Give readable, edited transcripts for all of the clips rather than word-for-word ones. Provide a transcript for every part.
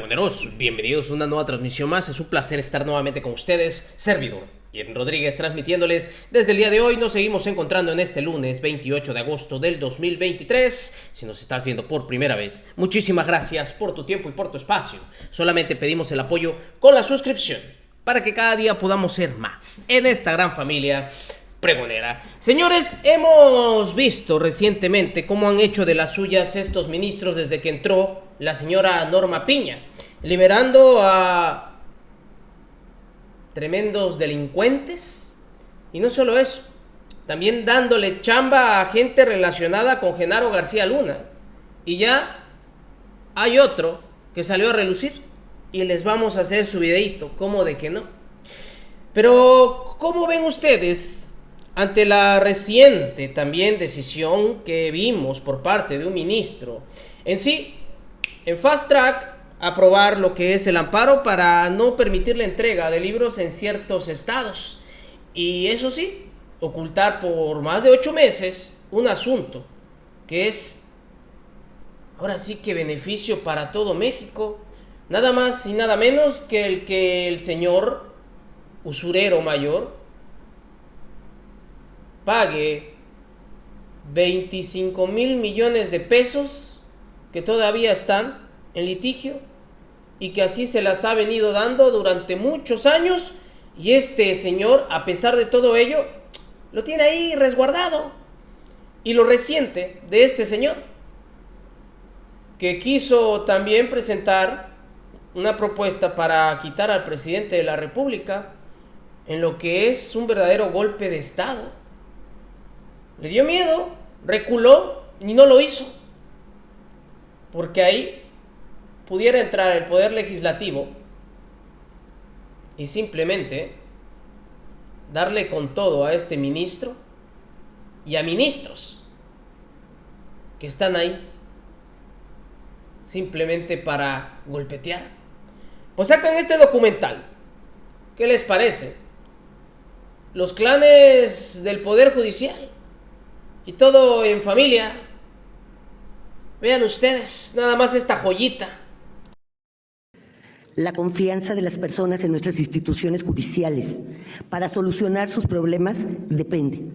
Pregoneros, bienvenidos a una nueva transmisión más. Es un placer estar nuevamente con ustedes, servidor Ian Rodríguez, transmitiéndoles desde el día de hoy. Nos seguimos encontrando en este lunes 28 de agosto del 2023. Si nos estás viendo por primera vez, muchísimas gracias por tu tiempo y por tu espacio. Solamente pedimos el apoyo con la suscripción para que cada día podamos ser más en esta gran familia pregonera. Señores, hemos visto recientemente cómo han hecho de las suyas estos ministros desde que entró la señora Norma Piña, liberando a tremendos delincuentes. Y no solo eso, también dándole chamba a gente relacionada con Genaro García Luna. Y ya hay otro que salió a relucir y les vamos a hacer su videito, como de que no. Pero, ¿cómo ven ustedes ante la reciente también decisión que vimos por parte de un ministro en sí, en fast track, aprobar lo que es el amparo para no permitir la entrega de libros en ciertos estados? Y eso sí, ocultar por más de 8 meses un asunto que es, ahora sí que beneficio para todo México, nada más y nada menos que el señor usurero mayor pague 25,000 millones de pesos que todavía están en litigio y que así se las ha venido dando durante muchos años, y este señor, a pesar de todo ello, lo tiene ahí resguardado. Y lo reciente de este señor, que quiso también presentar una propuesta para quitar al presidente de la República, en lo que es un verdadero golpe de estado. Le dio miedo, reculó y no lo hizo, porque ahí pudiera entrar el poder legislativo y simplemente darle con todo a este ministro y a ministros que están ahí simplemente para golpetear. Pues sacan este documental. ¿Qué les parece? Los clanes del poder judicial. Y todo en familia. Vean ustedes, nada más esta joyita. La confianza de las personas en nuestras instituciones judiciales para solucionar sus problemas depende,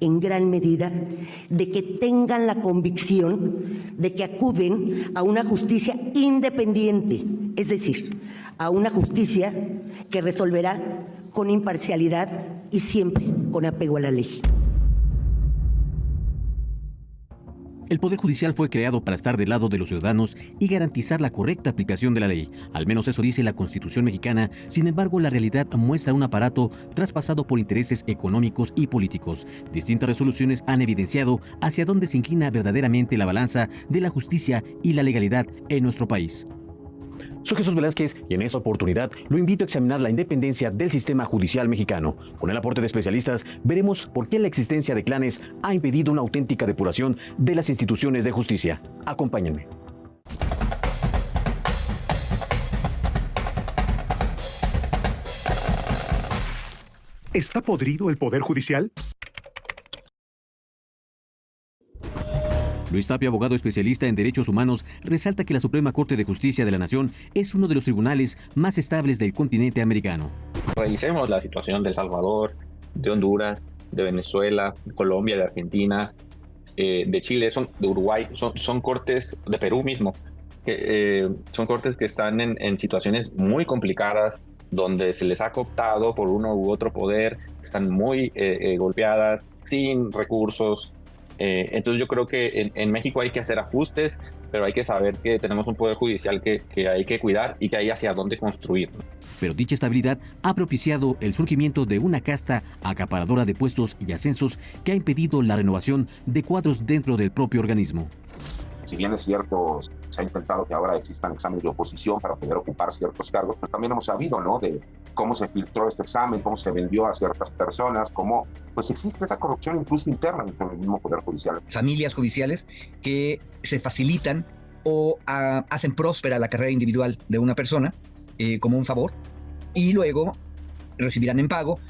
en gran medida, de que tengan la convicción de que acuden a una justicia independiente, es decir, a una justicia que resolverá con imparcialidad y siempre con apego a la ley. El Poder Judicial fue creado para estar del lado de los ciudadanos y garantizar la correcta aplicación de la ley. Al menos eso dice la Constitución mexicana. Sin embargo, la realidad muestra un aparato traspasado por intereses económicos y políticos. Distintas resoluciones han evidenciado hacia dónde se inclina verdaderamente la balanza de la justicia y la legalidad en nuestro país. Soy Jesús Velázquez y en esta oportunidad lo invito a examinar la independencia del sistema judicial mexicano. Con el aporte de especialistas veremos por qué la existencia de clanes ha impedido una auténtica depuración de las instituciones de justicia. Acompáñenme. ¿Está podrido el Poder Judicial? Luis Tapia, abogado especialista en derechos humanos, resalta que la Suprema Corte de Justicia de la Nación es uno de los tribunales más estables del continente americano. Revisemos la situación de El Salvador, de Honduras, de Venezuela, de Colombia, de Argentina, de Chile, de Uruguay, son cortes de Perú mismo, son cortes que están en situaciones muy complicadas, donde se les ha cooptado por uno u otro poder, están muy golpeadas, sin recursos. Entonces yo creo que en México hay que hacer ajustes, pero hay que saber que tenemos un poder judicial que hay que cuidar y que hay hacia dónde construir. Pero dicha estabilidad ha propiciado el surgimiento de una casta acaparadora de puestos y ascensos que ha impedido la renovación de cuadros dentro del propio organismo. Si bien es cierto, se ha intentado que ahora existan exámenes de oposición para poder ocupar ciertos cargos, pues también hemos sabido, ¿no?, de cómo se filtró este examen, cómo se vendió a ciertas personas, cómo pues existe esa corrupción incluso interna en el mismo Poder Judicial. Familias judiciales que se facilitan o hacen próspera la carrera individual de una persona como un favor, y luego recibirán en pago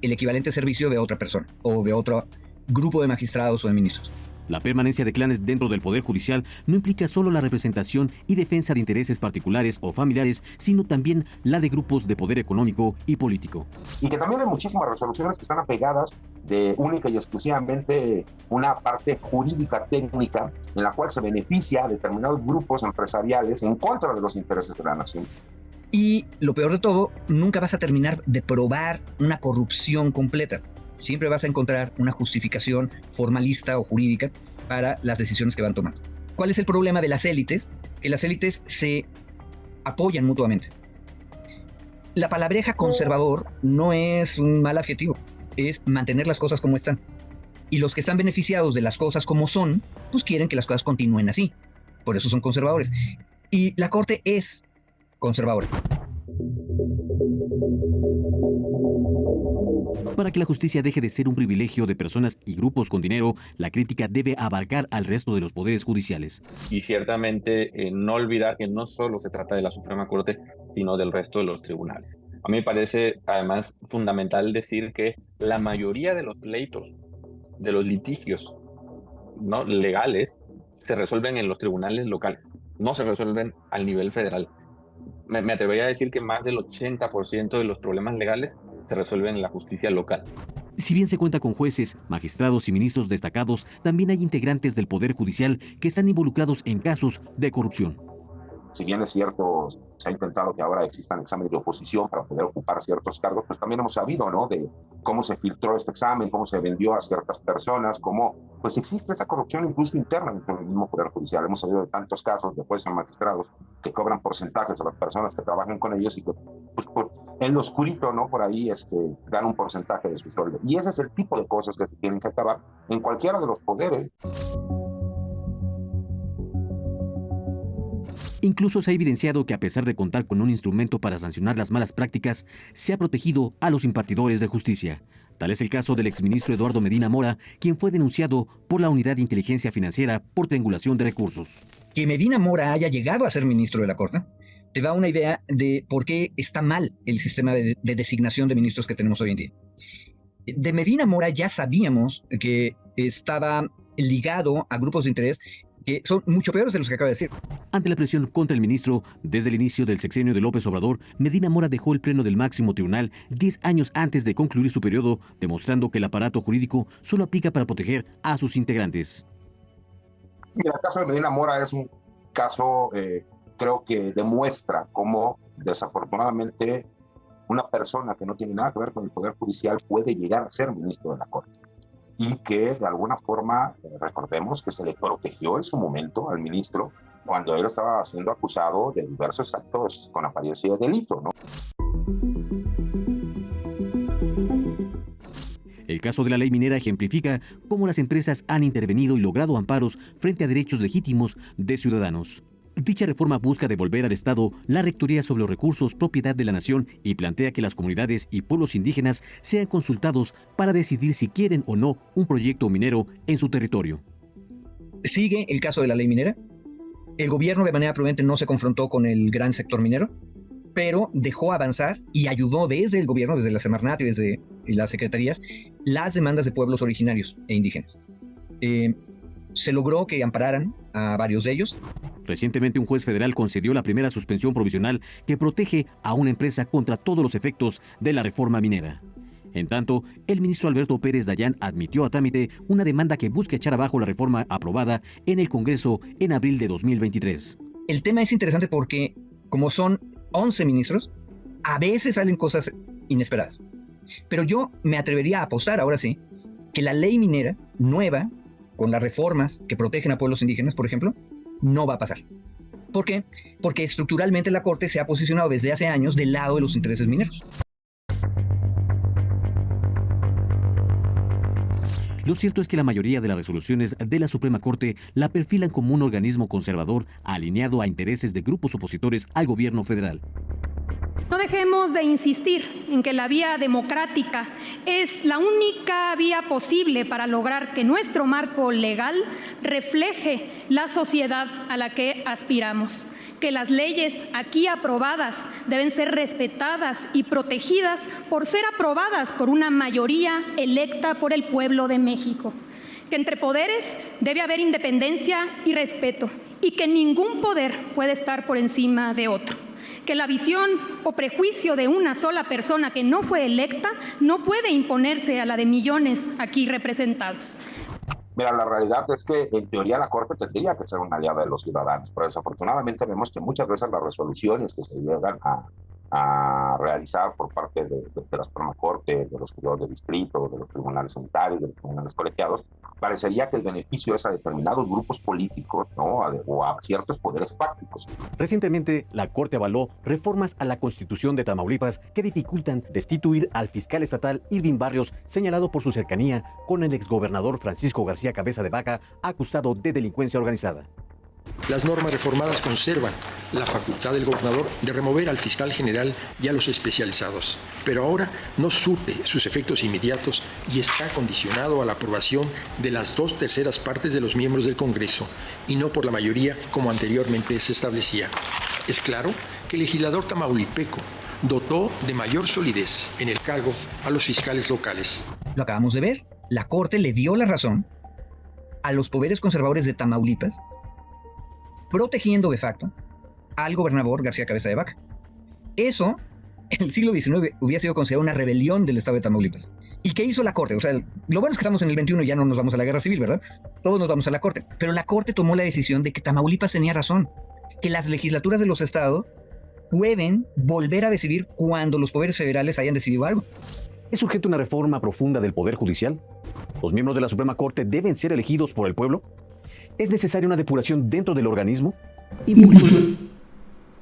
el equivalente servicio de otra persona o de otro grupo de magistrados o de ministros. La permanencia de clanes dentro del Poder Judicial no implica solo la representación y defensa de intereses particulares o familiares, sino también la de grupos de poder económico y político. Y que también hay muchísimas resoluciones que están apegadas de única y exclusivamente una parte jurídica técnica en la cual se beneficia a determinados grupos empresariales en contra de los intereses de la nación. Y lo peor de todo, nunca vas a terminar de probar una corrupción completa. Siempre vas a encontrar una justificación formalista o jurídica para las decisiones que van tomando. ¿Cuál es el problema de las élites? Que las élites se apoyan mutuamente. La palabreja conservador no es un mal adjetivo, es mantener las cosas como están. Y los que están beneficiados de las cosas como son, pues quieren que las cosas continúen así. Por eso son conservadores. Y la Corte es conservadora. Para que la justicia deje de ser un privilegio de personas y grupos con dinero, la crítica debe abarcar al resto de los poderes judiciales. Y ciertamente no olvidar que no solo se trata de la Suprema Corte, sino del resto de los tribunales. A mí me parece además fundamental decir que la mayoría de los pleitos, de los litigios, ¿no?, legales, se resuelven en los tribunales locales, no se resuelven al nivel federal. Me atrevería a decir que más del 80% de los problemas legales se resuelven en la justicia local. Si bien se cuenta con jueces, magistrados y ministros destacados, también hay integrantes del Poder Judicial que están involucrados en casos de corrupción. Si bien es cierto, se ha intentado que ahora existan exámenes de oposición para poder ocupar ciertos cargos, pues también hemos sabido, ¿no?, de cómo se filtró este examen, cómo se vendió a ciertas personas, cómo pues existe esa corrupción incluso interna dentro del mismo Poder Judicial. Hemos sabido de tantos casos de jueces y magistrados que cobran porcentajes a las personas que trabajan con ellos y que pues, en lo oscurito, ¿no?, por ahí dan un porcentaje de su sueldo. Y ese es el tipo de cosas que se tienen que acabar en cualquiera de los poderes. Incluso se ha evidenciado que a pesar de contar con un instrumento para sancionar las malas prácticas, se ha protegido a los impartidores de justicia. Tal es el caso del exministro Eduardo Medina Mora, quien fue denunciado por la Unidad de Inteligencia Financiera por triangulación de recursos. Que Medina Mora haya llegado a ser ministro de la Corte te da una idea de por qué está mal el sistema de designación de ministros que tenemos hoy en día. De Medina Mora ya sabíamos que estaba ligado a grupos de interés que son mucho peores de los que acaba de decir. Ante la presión contra el ministro, desde el inicio del sexenio de López Obrador, Medina Mora dejó el pleno del máximo tribunal 10 años antes de concluir su periodo, demostrando que el aparato jurídico solo aplica para proteger a sus integrantes. Mira, el caso de Medina Mora es un caso, creo que demuestra cómo desafortunadamente una persona que no tiene nada que ver con el Poder Judicial puede llegar a ser ministro de la Corte. Y que de alguna forma, recordemos que se le protegió en su momento al ministro cuando él estaba siendo acusado de diversos actos con apariencia de delito, ¿no? El caso de la ley minera ejemplifica cómo las empresas han intervenido y logrado amparos frente a derechos legítimos de ciudadanos. Dicha reforma busca devolver al Estado la rectoría sobre los recursos propiedad de la nación y plantea que las comunidades y pueblos indígenas sean consultados para decidir si quieren o no un proyecto minero en su territorio. Sigue el caso de la ley minera. El gobierno de manera prudente no se confrontó con el gran sector minero, pero dejó avanzar y ayudó desde el gobierno, desde la Semarnat y desde las secretarías, las demandas de pueblos originarios e indígenas. Se logró que ampararan a varios de ellos. Recientemente un juez federal concedió la primera suspensión provisional que protege a una empresa contra todos los efectos de la reforma minera. En tanto, el ministro Alberto Pérez Dayán admitió a trámite una demanda que busca echar abajo la reforma aprobada en el Congreso en abril de 2023. El tema es interesante porque, como son 11 ministros, a veces salen cosas inesperadas. Pero yo me atrevería a apostar, ahora sí, que la ley minera nueva, con las reformas que protegen a pueblos indígenas, por ejemplo, no va a pasar. ¿Por qué? Porque estructuralmente la Corte se ha posicionado desde hace años del lado de los intereses mineros. Lo cierto es que la mayoría de las resoluciones de la Suprema Corte la perfilan como un organismo conservador alineado a intereses de grupos opositores al gobierno federal. No dejemos de insistir en que la vía democrática es la única vía posible para lograr que nuestro marco legal refleje la sociedad a la que aspiramos, que las leyes aquí aprobadas deben ser respetadas y protegidas por ser aprobadas por una mayoría electa por el pueblo de México, que entre poderes debe haber independencia y respeto, y que ningún poder puede estar por encima de otro, que la visión o prejuicio de una sola persona que no fue electa no puede imponerse a la de millones aquí representados. Mira, la realidad es que en teoría la Corte tendría que ser una aliada de los ciudadanos, pero desafortunadamente vemos que muchas veces las resoluciones que se llegan a realizar por parte de la Suprema Corte, de los juzgados de distrito, de los tribunales sanitarios, de los tribunales colegiados, parecería que el beneficio es a determinados grupos políticos, ¿no? O a ciertos poderes fácticos. Recientemente, la Corte avaló reformas a la Constitución de Tamaulipas que dificultan destituir al fiscal estatal Irving Barrios, señalado por su cercanía con el exgobernador Francisco García Cabeza de Vaca, acusado de delincuencia organizada. Las normas reformadas conservan la facultad del gobernador de remover al fiscal general y a los especializados, pero ahora no surte sus efectos inmediatos y está condicionado a la aprobación de las 2/3 partes de los miembros del Congreso y no por la mayoría como anteriormente se establecía. Es claro que el legislador tamaulipeco dotó de mayor solidez en el cargo a los fiscales locales. Lo acabamos de ver. La Corte le dio la razón a los poderes conservadores de Tamaulipas, protegiendo de facto al gobernador García Cabeza de Vaca. Eso, en el siglo XIX, hubiera sido considerado una rebelión del Estado de Tamaulipas. ¿Y qué hizo la Corte? O sea, lo bueno es que estamos en el 21 y ya no nos vamos a la guerra civil, ¿verdad? Todos nos vamos a la Corte. Pero la Corte tomó la decisión de que Tamaulipas tenía razón, que las legislaturas de los estados pueden volver a decidir cuando los poderes federales hayan decidido algo. ¿Es urgente una reforma profunda del Poder Judicial? ¿Los miembros de la Suprema Corte deben ser elegidos por el pueblo? ¿Es necesaria una depuración dentro del organismo?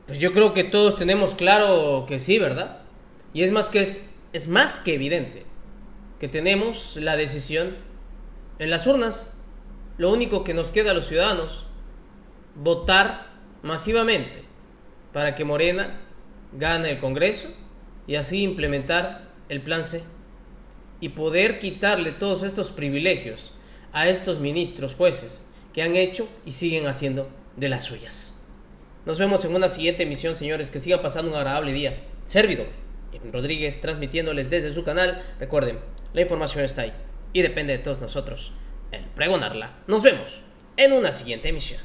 Pues yo creo que todos tenemos claro que sí, ¿verdad? Y es más que evidente que tenemos la decisión en las urnas. Lo único que nos queda a los ciudadanos, votar masivamente para que Morena gane el Congreso y así implementar el Plan C y poder quitarle todos estos privilegios a estos ministros, jueces, que han hecho y siguen haciendo de las suyas. Nos vemos en una siguiente emisión, señores. Que sigan pasando un agradable día. Servidor Rodríguez, transmitiéndoles desde su canal. Recuerden, la información está ahí y depende de todos nosotros el pregonarla. Nos vemos en una siguiente emisión.